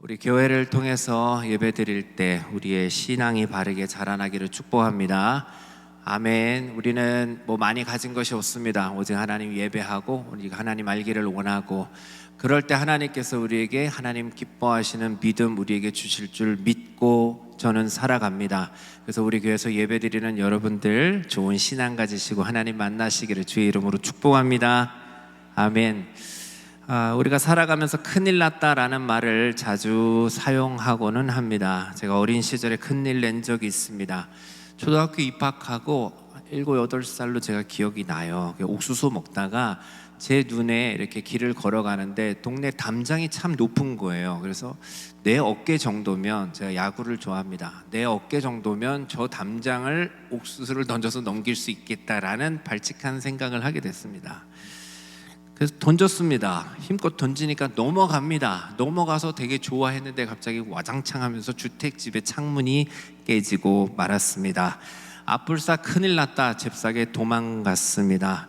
우리 교회를 통해서 예배 드릴 때 우리의 신앙이 바르게 자라나기를 축복합니다. 아멘. 우리는 많이 가진 것이 없습니다. 오직 하나님 예배하고 우리가 하나님 알기를 원하고, 그럴 때 하나님께서 우리에게 하나님 기뻐하시는 믿음 우리에게 주실 줄 믿고 저는 살아갑니다. 그래서 우리 교회에서 예배 드리는 여러분들 좋은 신앙 가지시고 하나님 만나시기를 주의 이름으로 축복합니다. 아멘. 우리가 살아가면서 큰일 났다라는 말을 자주 사용하고는 합니다. 제가 어린 시절에 큰일 낸 적이 있습니다. 초등학교 입학하고 7, 8살로 제가 기억이 나요. 옥수수 먹다가 제 눈에 이렇게 길을 걸어가는데 동네 담장이 참 높은 거예요. 그래서 내 어깨 정도면, 제가 야구를 좋아합니다, 내 어깨 정도면 저 담장을 옥수수를 던져서 넘길 수 있겠다라는 발칙한 생각을 하게 됐습니다. 그래서 던졌습니다. 힘껏 던지니까 넘어갑니다. 넘어가서 되게 좋아했는데 갑자기 와장창 하면서 주택집의 창문이 깨지고 말았습니다. 아뿔싸 큰일 났다 잽싸게 도망갔습니다.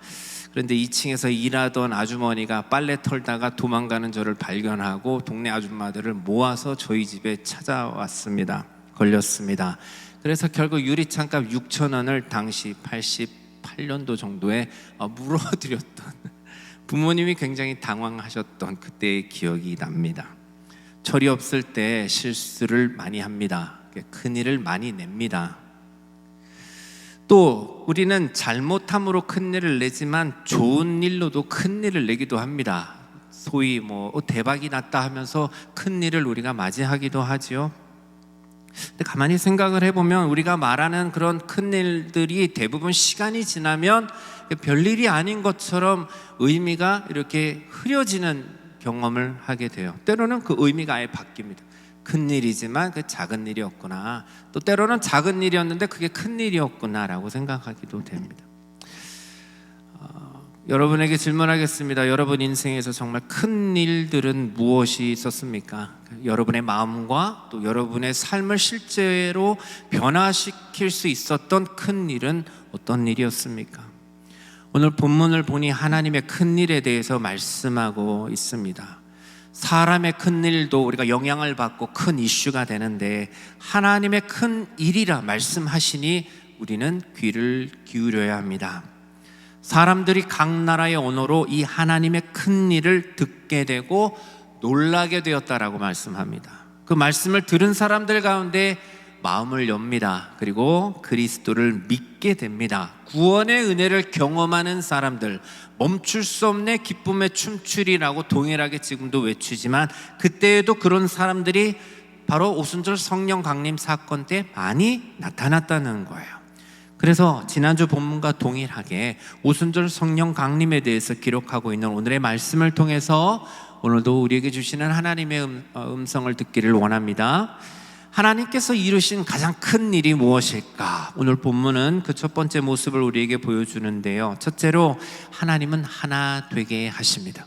그런데 2층에서 일하던 아주머니가 빨래 털다가 도망가는 저를 발견하고 동네 아줌마들을 모아서 저희 집에 찾아왔습니다. 걸렸습니다. 그래서 결국 유리창값 6,000원을 당시 88년도 정도에 물어드렸던, 부모님이 굉장히 당황하셨던 그때의 기억이 납니다. 철이 없을 때 실수를 많이 합니다. 큰일을 많이 냅니다. 또 우리는 잘못함으로 큰일을 내지만 좋은 일로도 큰일을 내기도 합니다. 소위 대박이 났다 하면서 큰일을 우리가 맞이하기도 하지요. 근데 가만히 생각을 해보면 우리가 말하는 그런 큰일들이 대부분 시간이 지나면 별일이 아닌 것처럼 의미가 이렇게 흐려지는 경험을 하게 돼요. 때로는 그 의미가 아예 바뀝니다. 큰일이지만 그 작은 일이었구나, 또 때로는 작은 일이었는데 그게 큰일이었구나라고 생각하기도 됩니다. 여러분에게 질문하겠습니다. 여러분 인생에서 정말 큰 일들은 무엇이 있었습니까? 여러분의 마음과 또 여러분의 삶을 실제로 변화시킬 수 있었던 큰 일은 어떤 일이었습니까? 오늘 본문을 보니 하나님의 큰 일에 대해서 말씀하고 있습니다. 사람의 큰 일도 우리가 영향을 받고 큰 이슈가 되는데, 하나님의 큰 일이라 말씀하시니 우리는 귀를 기울여야 합니다. 사람들이 각 나라의 언어로 이 하나님의 큰 일을 듣게 되고 놀라게 되었다라고 말씀합니다. 그 말씀을 들은 사람들 가운데 마음을 엽니다. 그리고 그리스도를 믿게 됩니다. 구원의 은혜를 경험하는 사람들, 멈출 수 없는 기쁨의 춤추리라고 동일하게 지금도 외치지만, 그때에도 그런 사람들이 바로 오순절 성령 강림 사건 때 많이 나타났다는 거예요. 그래서 지난주 본문과 동일하게 오순절 성령 강림에 대해서 기록하고 있는 오늘의 말씀을 통해서 오늘도 우리에게 주시는 하나님의 음성을 듣기를 원합니다. 하나님께서 이루신 가장 큰 일이 무엇일까? 오늘 본문은 그 첫 번째 모습을 우리에게 보여주는데요. 첫째로 하나님은 하나 되게 하십니다.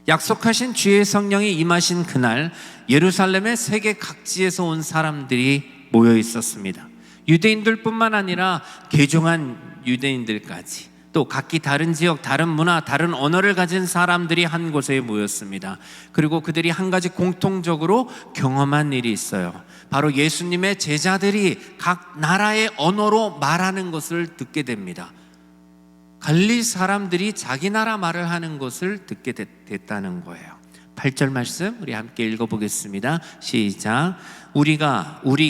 약속하신 주의 성령이 임하신 그날 예루살렘의 세계 각지에서 온 사람들이 모여 있었습니다. 유대인들뿐만 아니라 개종한 유대인들까지, 또 각기 다른 지역, 다른 문화, 다른 언어를 가진 사람들이 한 곳에 모였습니다. 그리고 그들이 한 가지 공통적으로 경험한 일이 있어요. 바로 예수님의 제자들이 각 나라의 언어로 말하는 것을 듣게 됩니다. 갈릴리 사람들이 자기 나라 말을 하는 것을 듣게 됐다는 거예요. 8절 말씀 우리 함께 읽어보겠습니다. 시작. 우리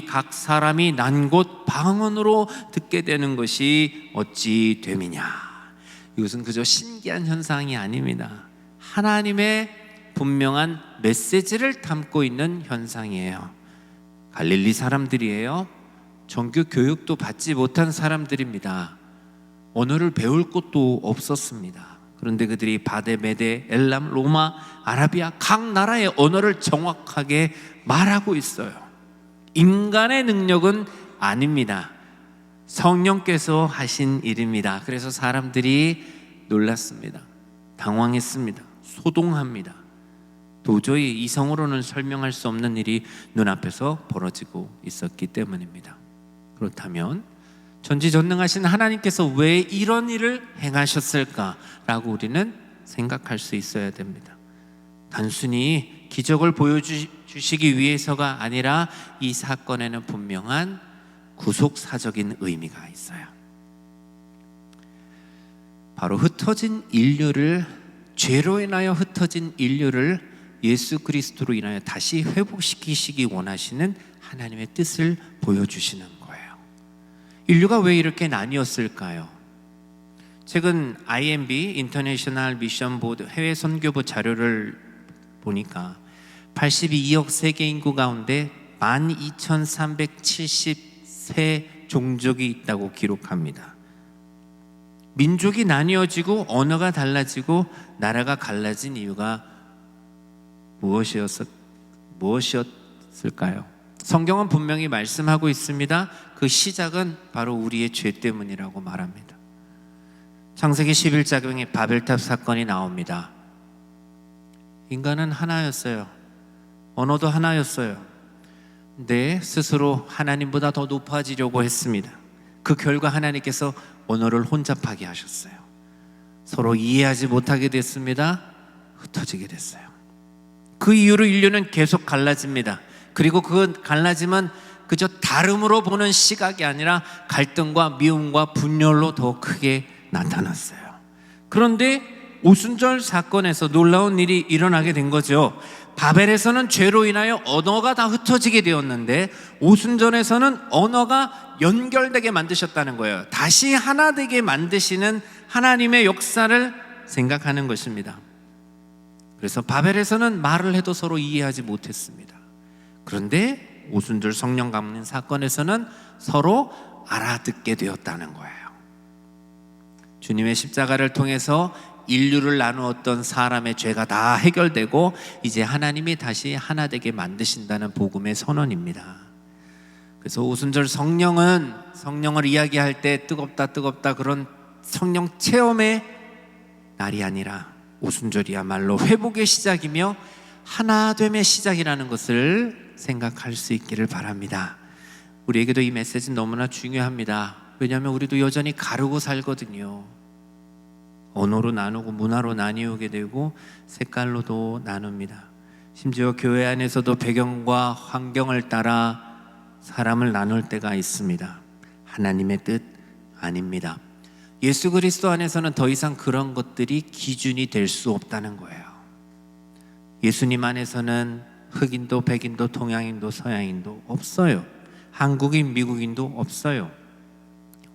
각 사람이 난 곳 방언으로 듣게 되는 것이 어찌 됨이냐. 이것은 그저 신기한 현상이 아닙니다. 하나님의 분명한 메시지를 담고 있는 현상이에요. 갈릴리 사람들이에요. 정규 교육도 받지 못한 사람들입니다. 언어를 배울 곳도 없었습니다. 그런데 그들이 바데, 메데, 엘람, 로마, 아라비아 각 나라의 언어를 정확하게 말하고 있어요. 인간의 능력은 아닙니다. 성령께서 하신 일입니다. 그래서 사람들이 놀랐습니다. 당황했습니다. 소동합니다. 도저히 이성으로는 설명할 수 없는 일이 눈앞에서 벌어지고 있었기 때문입니다. 그렇다면 전지전능하신 하나님께서 왜 이런 일을 행하셨을까라고 우리는 생각할 수 있어야 됩니다. 단순히 기적을 주시기 위해서가 아니라 이 사건에는 분명한 구속사적인 의미가 있어요. 바로 흩어진 인류를, 죄로 인하여 흩어진 인류를 예수 그리스도로 인하여 다시 회복시키시기 원하시는 하나님의 뜻을 보여주시는 거예요. 인류가 왜 이렇게 나뉘었을까요? 최근 IMB 인터내셔널 미션 보드 해외 선교부 자료를 보니까 82억 세계 인구 가운데 12,370세 종족이 있다고 기록합니다. 민족이 나뉘어지고 언어가 달라지고 나라가 갈라진 이유가 무엇이었을까요? 성경은 분명히 말씀하고 있습니다. 그 시작은 바로 우리의 죄 때문이라고 말합니다. 창세기 11장에 바벨탑 사건이 나옵니다. 인간은 하나였어요. 언어도 하나였어요. 근데 스스로 하나님보다 더 높아지려고 했습니다. 그 결과 하나님께서 언어를 혼잡하게 하셨어요. 서로 이해하지 못하게 됐습니다. 흩어지게 됐어요. 그 이후로 인류는 계속 갈라집니다. 그리고 그 갈라짐은 그저 다름으로 보는 시각이 아니라 갈등과 미움과 분열로 더 크게 나타났어요. 그런데 오순절 사건에서 놀라운 일이 일어나게 된 거죠. 바벨에서는 죄로 인하여 언어가 다 흩어지게 되었는데 오순절에서는 언어가 연결되게 만드셨다는 거예요. 다시 하나 되게 만드시는 하나님의 역사를 생각하는 것입니다. 그래서 바벨에서는 말을 해도 서로 이해하지 못했습니다. 그런데 오순절 성령 감는 사건에서는 서로 알아듣게 되었다는 거예요. 주님의 십자가를 통해서 인류를 나누었던 사람의 죄가 다 해결되고 이제 하나님이 다시 하나 되게 만드신다는 복음의 선언입니다. 그래서 오순절 성령을 이야기할 때 뜨겁다 그런 성령 체험의 날이 아니라 오순절이야말로 회복의 시작이며 하나됨의 시작이라는 것을 생각할 수 있기를 바랍니다. 우리에게도 이 메시지는 너무나 중요합니다. 왜냐하면 우리도 여전히 가르고 살거든요. 언어로 나누고 문화로 나뉘게 되고 색깔로도 나눕니다. 심지어 교회 안에서도 배경과 환경을 따라 사람을 나눌 때가 있습니다. 하나님의 뜻 아닙니다. 예수 그리스도 안에서는 더 이상 그런 것들이 기준이 될 수 없다는 거예요. 예수님 안에서는 흑인도 백인도 동양인도 서양인도 없어요. 한국인 미국인도 없어요.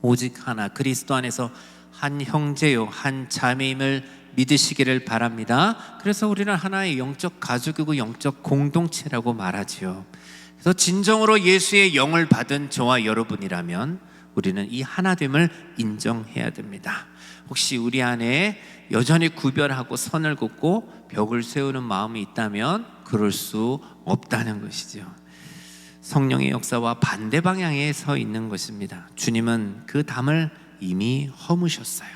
오직 하나, 그리스도 안에서 한 형제요 한 자매임을 믿으시기를 바랍니다. 그래서 우리는 하나의 영적 가족이고 영적 공동체라고 말하지요. 그래서 진정으로 예수의 영을 받은 저와 여러분이라면 우리는 이 하나됨을 인정해야 됩니다. 혹시 우리 안에 여전히 구별하고 선을 긋고 벽을 세우는 마음이 있다면 그럴 수 없다는 것이죠. 성령의 역사와 반대 방향에 서 있는 것입니다. 주님은 그 담을 이미 허무셨어요.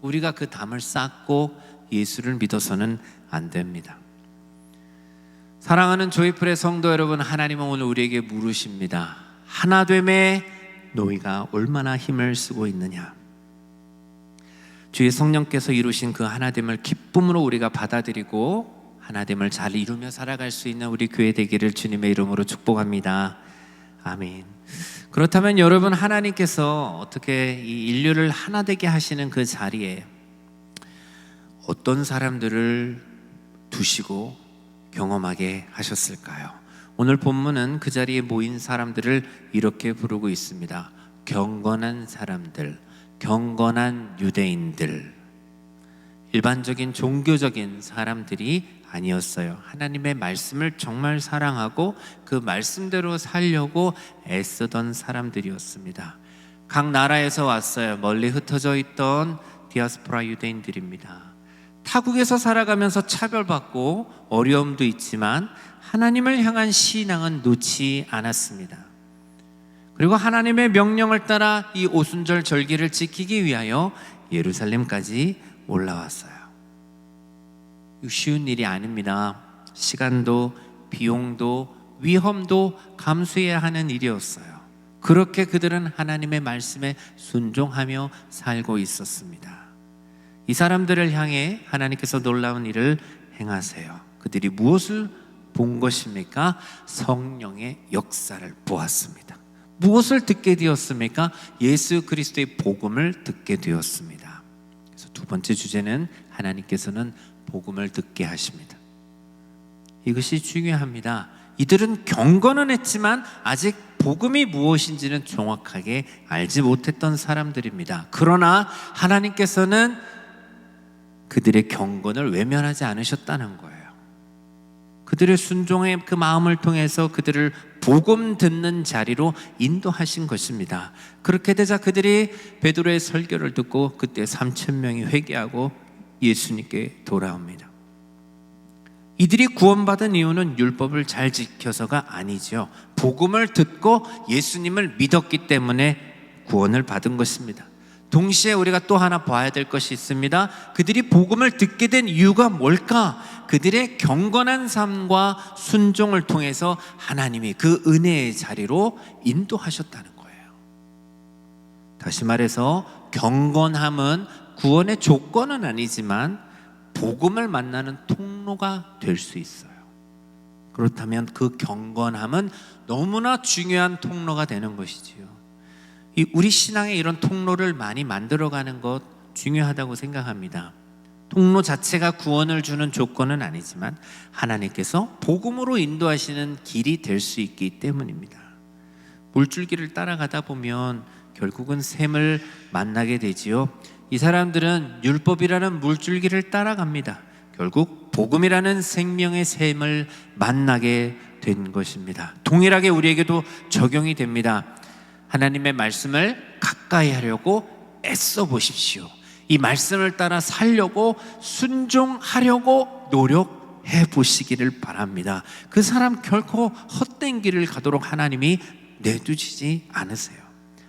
우리가 그 담을 쌓고 예수를 믿어서는 안 됩니다. 사랑하는 조이풀의 성도 여러분, 하나님은 오늘 우리에게 물으십니다. 하나됨에 너희가 얼마나 힘을 쓰고 있느냐. 주의 성령께서 이루신 그 하나됨을 기쁨으로 우리가 받아들이고 하나됨을 잘 이루며 살아갈 수 있는 우리 교회 되기를 주님의 이름으로 축복합니다. 아멘. 그렇다면 여러분, 하나님께서 어떻게 이 인류를 하나 되게 하시는 그 자리에 어떤 사람들을 두시고 경험하게 하셨을까요? 오늘 본문은 그 자리에 모인 사람들을 이렇게 부르고 있습니다. 경건한 사람들, 경건한 유대인들. 일반적인 종교적인 사람들이 아니었어요. 하나님의 말씀을 정말 사랑하고 그 말씀대로 살려고 애쓰던 사람들이었습니다. 각 나라에서 왔어요. 멀리 흩어져 있던 디아스포라 유대인들입니다. 타국에서 살아가면서 차별받고 어려움도 있지만 하나님을 향한 신앙은 놓지 않았습니다. 그리고 하나님의 명령을 따라 이 오순절 절기를 지키기 위하여 예루살렘까지 올라왔어요. 쉬운 일이 아닙니다. 시간도 비용도 위험도 감수해야 하는 일이었어요. 그렇게 그들은 하나님의 말씀에 순종하며 살고 있었습니다. 이 사람들을 향해 하나님께서 놀라운 일을 행하세요. 그들이 무엇을 본 것입니까? 성령의 역사를 보았습니다. 무엇을 듣게 되었습니까? 예수 그리스도의 복음을 듣게 되었습니다. 그래서 두 번째 주제는 하나님께서는 복음을 듣게 하십니다. 이것이 중요합니다. 이들은 경건은 했지만 아직 복음이 무엇인지는 정확하게 알지 못했던 사람들입니다. 그러나 하나님께서는 그들의 경건을 외면하지 않으셨다는 거예요. 그들의 순종의 그 마음을 통해서 그들을 복음 듣는 자리로 인도하신 것입니다. 그렇게 되자 그들이 베드로의 설교를 듣고 그때 3,000명이 회개하고 예수님께 돌아옵니다. 이들이 구원받은 이유는 율법을 잘 지켜서가 아니죠. 복음을 듣고 예수님을 믿었기 때문에 구원을 받은 것입니다. 동시에 우리가 또 하나 봐야 될 것이 있습니다. 그들이 복음을 듣게 된 이유가 뭘까? 그들의 경건한 삶과 순종을 통해서 하나님이 그 은혜의 자리로 인도하셨다는 거예요. 다시 말해서 경건함은 구원의 조건은 아니지만 복음을 만나는 통로가 될 수 있어요. 그렇다면 그 경건함은 너무나 중요한 통로가 되는 것이지요. 우리 신앙에 이런 통로를 많이 만들어가는 것 중요하다고 생각합니다. 통로 자체가 구원을 주는 조건은 아니지만 하나님께서 복음으로 인도하시는 길이 될 수 있기 때문입니다. 물줄기를 따라가다 보면 결국은 샘을 만나게 되지요. 이 사람들은 율법이라는 물줄기를 따라갑니다. 결국 복음이라는 생명의 샘을 만나게 된 것입니다. 동일하게 우리에게도 적용이 됩니다. 하나님의 말씀을 가까이 하려고 애써 보십시오. 이 말씀을 따라 살려고 순종하려고 노력해 보시기를 바랍니다. 그 사람 결코 헛된 길을 가도록 하나님이 내두시지 않으세요.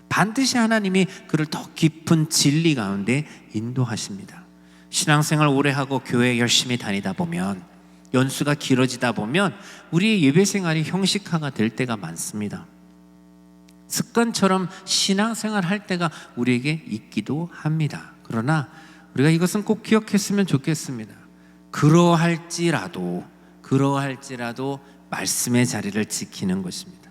반드시 하나님이 그를 더 깊은 진리 가운데 인도하십니다. 신앙생활 오래 하고 교회 열심히 다니다 보면, 연수가 길어지다 보면 우리의 예배생활이 형식화가 될 때가 많습니다. 습관처럼 신앙생활 할 때가 우리에게 있기도 합니다. 그러나 우리가 이것은 꼭 기억했으면 좋겠습니다. 그러할지라도 말씀의 자리를 지키는 것입니다.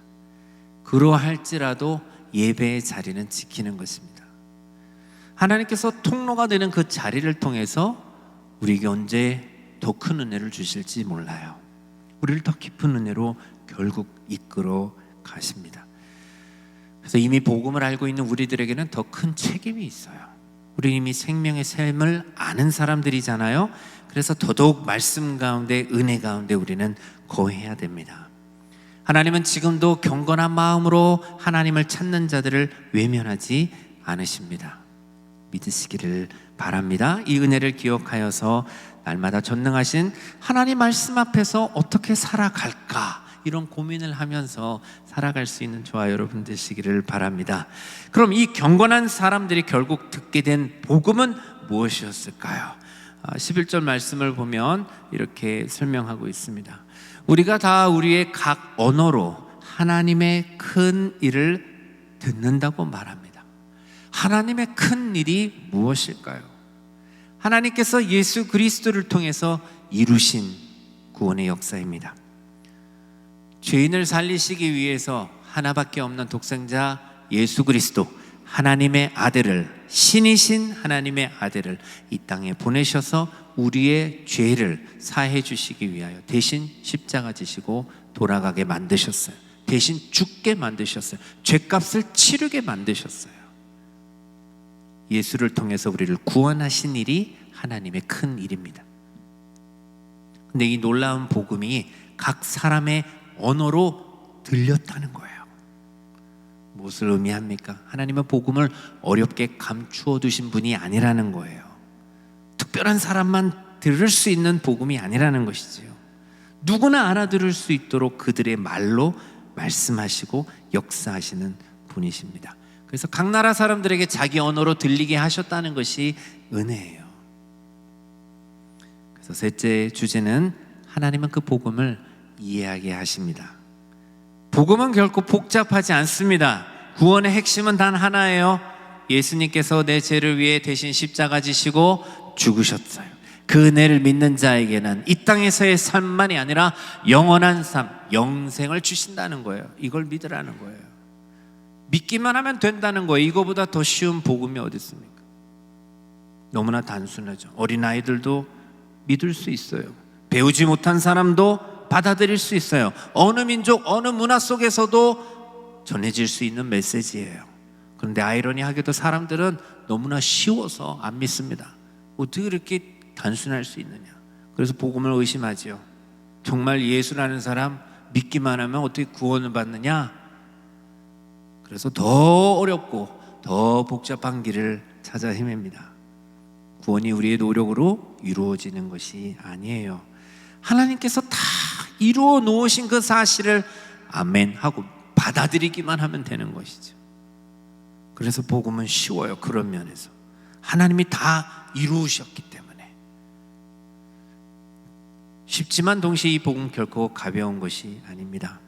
그러할지라도 예배의 자리는 지키는 것입니다. 하나님께서 통로가 되는 그 자리를 통해서 우리에게 언제 더 큰 은혜를 주실지 몰라요. 우리를 더 깊은 은혜로 결국 이끌어 가십니다. 그래서 이미 복음을 알고 있는 우리들에게는 더 큰 책임이 있어요. 우리 이미 생명의 샘을 아는 사람들이잖아요. 그래서 더더욱 말씀 가운데, 은혜 가운데 우리는 거해야 됩니다. 하나님은 지금도 경건한 마음으로 하나님을 찾는 자들을 외면하지 않으십니다. 믿으시기를 바랍니다. 이 은혜를 기억하여서 날마다 전능하신 하나님 말씀 앞에서 어떻게 살아갈까, 이런 고민을 하면서 살아갈 수 있는 저와 여러분 되시기를 바랍니다. 그럼 이 경건한 사람들이 결국 듣게 된 복음은 무엇이었을까요? 11절 말씀을 보면 이렇게 설명하고 있습니다. 우리가 다 우리의 각 언어로 하나님의 큰 일을 듣는다고 말합니다. 하나님의 큰 일이 무엇일까요? 하나님께서 예수 그리스도를 통해서 이루신 구원의 역사입니다. 죄인을 살리시기 위해서 하나밖에 없는 독생자 예수 그리스도, 하나님의 아들을, 신이신 하나님의 아들을 이 땅에 보내셔서 우리의 죄를 사해 주시기 위하여 대신 십자가 지시고 돌아가게 만드셨어요. 대신 죽게 만드셨어요. 죄값을 치르게 만드셨어요. 예수를 통해서 우리를 구원하신 일이 하나님의 큰 일입니다. 근데 이 놀라운 복음이 각 사람의 언어로 들렸다는 거예요. 무엇을 의미합니까? 하나님은 복음을 어렵게 감추어 두신 분이 아니라는 거예요. 특별한 사람만 들을 수 있는 복음이 아니라는 것이지요. 누구나 알아들을 수 있도록 그들의 말로 말씀하시고 역사하시는 분이십니다. 그래서 각 나라 사람들에게 자기 언어로 들리게 하셨다는 것이 은혜예요. 그래서 셋째 주제는 하나님은 그 복음을 이해하게 하십니다. 복음은 결코 복잡하지 않습니다. 구원의 핵심은 단 하나예요. 예수님께서 내 죄를 위해 대신 십자가 지시고 죽으셨어요. 그 은혜를 믿는 자에게는 이 땅에서의 삶만이 아니라 영원한 삶, 영생을 주신다는 거예요. 이걸 믿으라는 거예요. 믿기만 하면 된다는 거예요. 이거보다 더 쉬운 복음이 어디 있습니까? 너무나 단순하죠. 어린아이들도 믿을 수 있어요. 배우지 못한 사람도 받아들일 수 있어요. 어느 민족, 어느 문화 속에서도 전해질 수 있는 메시지예요. 그런데 아이러니하게도 사람들은 너무나 쉬워서 안 믿습니다. 어떻게 그렇게 단순할 수 있느냐. 그래서 복음을 의심하지요. 정말 예수라는 사람 믿기만 하면 어떻게 구원을 받느냐. 그래서 더 어렵고 더 복잡한 길을 찾아 헤맵니다. 구원이 우리의 노력으로 이루어지는 것이 아니에요. 하나님께서 다 이루어 놓으신 그 사실을 아멘 하고 받아들이기만 하면 되는 것이죠. 그래서 복음은 쉬워요. 그런 면에서 하나님이 다 이루셨기 때문에 쉽지만 동시에 이 복음 결코 가벼운 것이 아닙니다.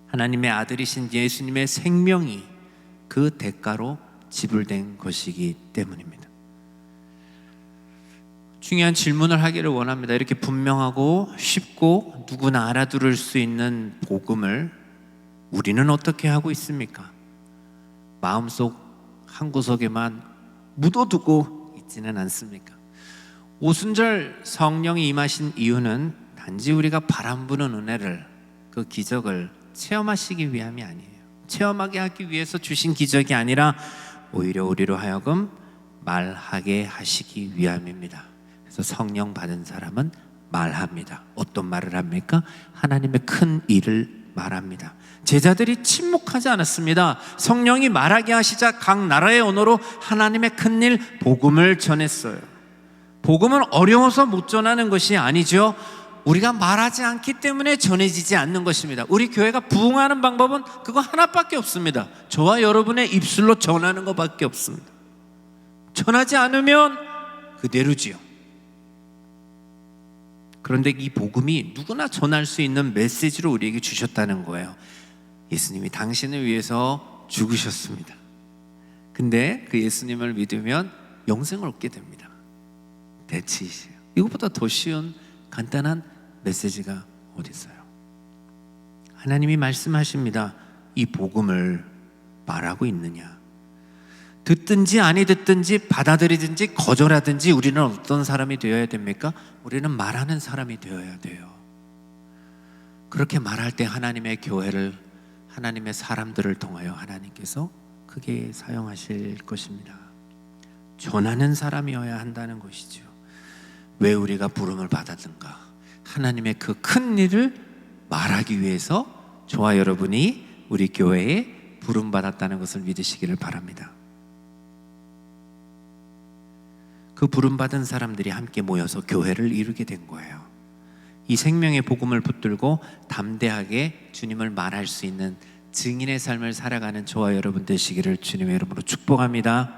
하나님의 아들이신 예수님의 생명이 그 대가로 지불된 것이기 때문입니다. 중요한 질문을 하기를 원합니다. 이렇게 분명하고 쉽고 누구나 알아들을 수 있는 복음을 우리는 어떻게 하고 있습니까? 마음속 한 구석에만 묻어두고 있지는 않습니까? 오순절 성령이 임하신 이유는 단지 우리가 바람 부는 은혜를, 그 기적을 체험하시기 위함이 아니에요. 체험하게 하기 위해서 주신 기적이 아니라 오히려 우리로 하여금 말하게 하시기 위함입니다. 그래서 성령 받은 사람은 말합니다. 어떤 말을 합니까? 하나님의 큰 일을 말합니다. 제자들이 침묵하지 않았습니다. 성령이 말하게 하시자 각 나라의 언어로 하나님의 큰 일, 복음을 전했어요. 복음은 어려워서 못 전하는 것이 아니죠. 우리가 말하지 않기 때문에 전해지지 않는 것입니다. 우리 교회가 부흥하는 방법은 그거 하나밖에 없습니다. 저와 여러분의 입술로 전하는 것밖에 없습니다. 전하지 않으면 그대로지요. 그런데 이 복음이 누구나 전할 수 있는 메시지로 우리에게 주셨다는 거예요. 예수님이 당신을 위해서 죽으셨습니다. 근데 그 예수님을 믿으면 영생을 얻게 됩니다. That's it. 이것보다 더 쉬운 간단한 메시지가 어디 있어요? 하나님이 말씀하십니다. 이 복음을 말하고 있느냐? 듣든지 아니 듣든지 받아들이든지 거절하든지 우리는 어떤 사람이 되어야 됩니까? 우리는 말하는 사람이 되어야 돼요. 그렇게 말할 때 하나님의 교회를, 하나님의 사람들을 통하여 하나님께서 크게 사용하실 것입니다. 전하는 사람이어야 한다는 것이죠. 왜 우리가 부름을 받았는가? 하나님의 그 큰 일을 말하기 위해서 저와 여러분이 우리 교회에 부름받았다는 것을 믿으시기를 바랍니다. 그 부름받은 사람들이 함께 모여서 교회를 이루게 된 거예요. 이 생명의 복음을 붙들고 담대하게 주님을 말할 수 있는 증인의 삶을 살아가는 저와 여러분 되시기를 주님의 이름으로 축복합니다.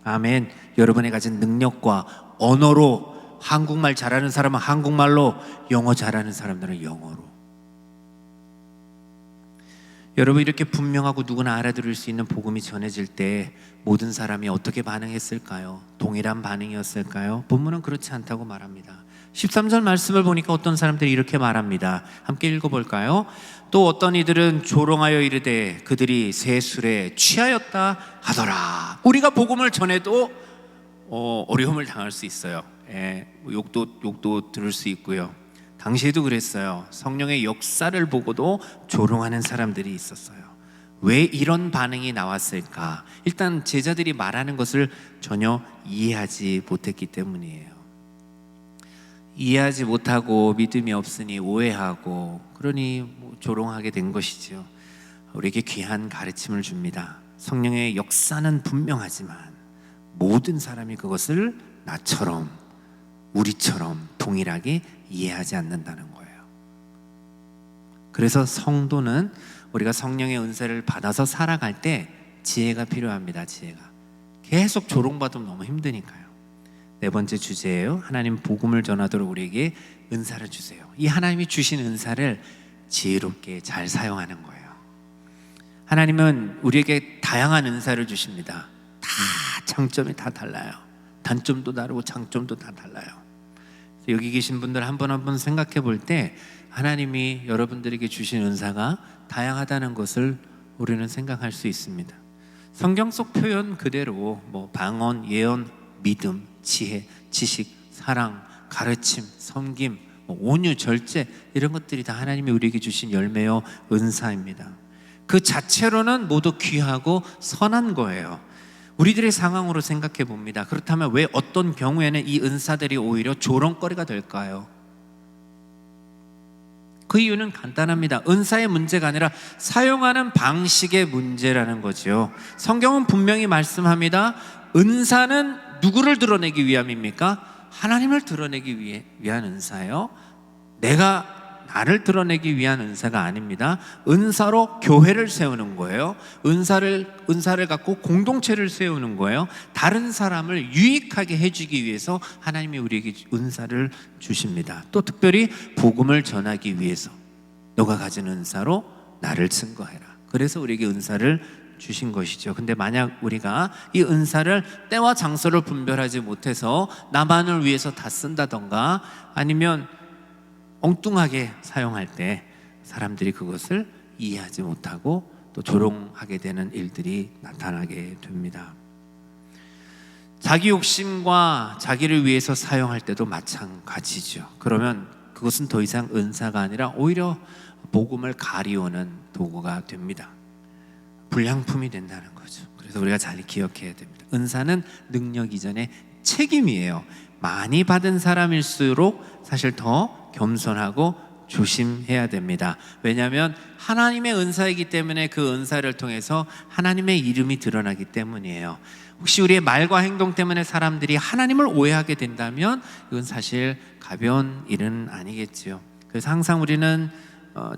아멘. 여러분이 가진 능력과 언어로, 한국말 잘하는 사람은 한국말로, 영어 잘하는 사람들은 영어로. 여러분, 이렇게 분명하고 누구나 알아들을 수 있는 복음이 전해질 때 모든 사람이 어떻게 반응했을까요? 동일한 반응이었을까요? 본문은 그렇지 않다고 말합니다. 13절 말씀을 보니까 어떤 사람들이 이렇게 말합니다. 함께 읽어볼까요? 또 어떤 이들은 조롱하여 이르되 그들이 새 술에 취하였다 하더라. 우리가 복음을 전해도 어려움을 당할 수 있어요. 욕도 들을 수 있고요. 당시에도 그랬어요. 성령의 역사를 보고도 조롱하는 사람들이 있었어요. 왜 이런 반응이 나왔을까? 일단 제자들이 말하는 것을 전혀 이해하지 못했기 때문이에요. 이해하지 못하고 믿음이 없으니 오해하고, 그러니 조롱하게 된 것이죠. 우리에게 귀한 가르침을 줍니다. 성령의 역사는 분명하지만 모든 사람이 그것을 나처럼, 우리처럼 동일하게 이해하지 않는다는 거예요. 그래서 성도는 우리가 성령의 은사를 받아서 살아갈 때 지혜가 필요합니다. 지혜가. 계속 조롱받으면 너무 힘드니까요. 네 번째 주제예요. 하나님 복음을 전하도록 우리에게 은사를 주세요. 이 하나님이 주신 은사를 지혜롭게 잘 사용하는 거예요. 하나님은 우리에게 다양한 은사를 주십니다. 다 장점이 다 달라요. 단점도 다르고 장점도 다 달라요. 여기 계신 분들 한 번 한 번 생각해 볼 때 하나님이 여러분들에게 주신 은사가 다양하다는 것을 우리는 생각할 수 있습니다. 성경 속 표현 그대로 방언, 예언, 믿음, 지혜, 지식, 사랑, 가르침, 섬김, 온유, 절제, 이런 것들이 다 하나님이 우리에게 주신 열매요 은사입니다. 그 자체로는 모두 귀하고 선한 거예요. 우리들의 상황으로 생각해 봅니다. 그렇다면 왜 어떤 경우에는 이 은사들이 오히려 조롱거리가 될까요? 그 이유는 간단합니다. 은사의 문제가 아니라 사용하는 방식의 문제라는 거죠. 성경은 분명히 말씀합니다. 은사는 누구를 드러내기 위함입니까? 하나님을 드러내기 위한 은사예요. 내가 나를 드러내기 위한 은사가 아닙니다. 은사로 교회를 세우는 거예요. 은사를 갖고 공동체를 세우는 거예요. 다른 사람을 유익하게 해주기 위해서 하나님이 우리에게 은사를 주십니다. 또 특별히 복음을 전하기 위해서 너가 가진 은사로 나를 증거해라. 그래서 우리에게 은사를 주신 것이죠. 근데 만약 우리가 이 은사를 때와 장소를 분별하지 못해서 나만을 위해서 다 쓴다던가 아니면 엉뚱하게 사용할 때 사람들이 그것을 이해하지 못하고 또 조롱하게 되는 일들이 나타나게 됩니다. 자기 욕심과 자기를 위해서 사용할 때도 마찬가지죠. 그러면 그것은 더 이상 은사가 아니라 오히려 복음을 가리우는 도구가 됩니다. 불량품이 된다는 거죠. 그래서 우리가 잘 기억해야 됩니다. 은사는 능력 이전에 책임이에요. 많이 받은 사람일수록 사실 더 겸손하고 조심해야 됩니다. 왜냐하면 하나님의 은사이기 때문에 그 은사를 통해서 하나님의 이름이 드러나기 때문이에요. 혹시 우리의 말과 행동 때문에 사람들이 하나님을 오해하게 된다면 이건 사실 가벼운 일은 아니겠지요. 그래서 항상 우리는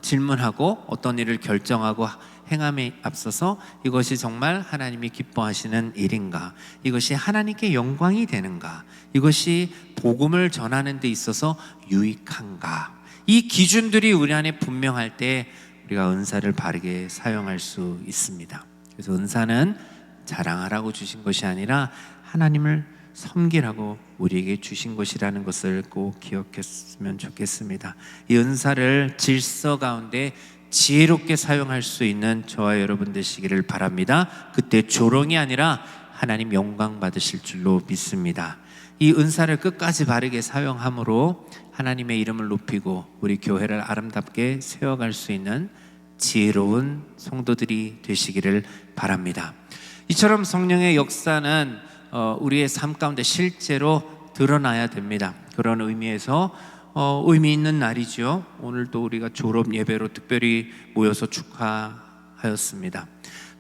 질문하고 어떤 일을 결정하고 행함에 앞서서 이것이 정말 하나님이 기뻐하시는 일인가? 이것이 하나님께 영광이 되는가? 이것이 복음을 전하는 데 있어서 유익한가? 이 기준들이 우리 안에 분명할 때 우리가 은사를 바르게 사용할 수 있습니다. 그래서 은사는 자랑하라고 주신 것이 아니라 하나님을 섬기라고 우리에게 주신 것이라는 것을 꼭 기억했으면 좋겠습니다. 이 은사를 질서 가운데 지혜롭게 사용할 수 있는 저와 여러분 되시기를 바랍니다. 그때 조롱이 아니라 하나님 영광 받으실 줄로 믿습니다. 이 은사를 끝까지 바르게 사용함으로 하나님의 이름을 높이고 우리 교회를 아름답게 세워갈 수 있는 지혜로운 성도들이 되시기를 바랍니다. 이처럼 성령의 역사는 우리의 삶 가운데 실제로 드러나야 됩니다. 그런 의미에서 의미 있는 날이죠. 오늘도 우리가 졸업 예배로 특별히 모여서 축하하였습니다.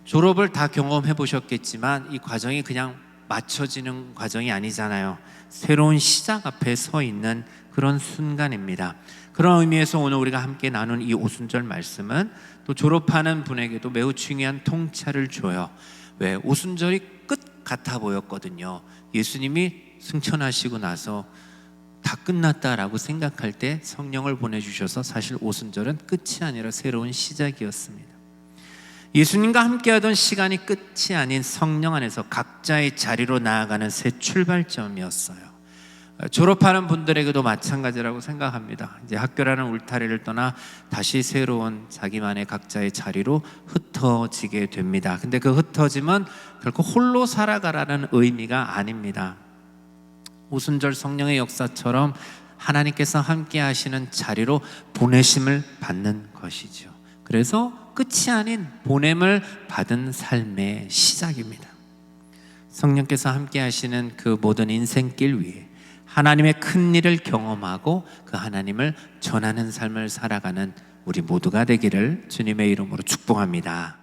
졸업을 다 경험해 보셨겠지만 이 과정이 그냥 맞춰지는 과정이 아니잖아요. 새로운 시작 앞에 서 있는 그런 순간입니다. 그런 의미에서 오늘 우리가 함께 나눈 이 오순절 말씀은 또 졸업하는 분에게도 매우 중요한 통찰을 줘요. 왜? 오순절이 끝 같아 보였거든요. 예수님이 승천하시고 나서 다 끝났다라고 생각할 때 성령을 보내주셔서 사실 오순절은 끝이 아니라 새로운 시작이었습니다. 예수님과 함께하던 시간이 끝이 아닌 성령 안에서 각자의 자리로 나아가는 새 출발점이었어요. 졸업하는 분들에게도 마찬가지라고 생각합니다. 이제 학교라는 울타리를 떠나 다시 새로운 자기만의 각자의 자리로 흩어지게 됩니다. 근데 그 흩어짐은 결코 홀로 살아가라는 의미가 아닙니다. 오순절 성령의 역사처럼 하나님께서 함께 하시는 자리로 보내심을 받는 것이죠. 그래서 끝이 아닌 보냄을 받은 삶의 시작입니다. 성령께서 함께 하시는 그 모든 인생길 위에 하나님의 큰 일을 경험하고 그 하나님을 전하는 삶을 살아가는 우리 모두가 되기를 주님의 이름으로 축복합니다.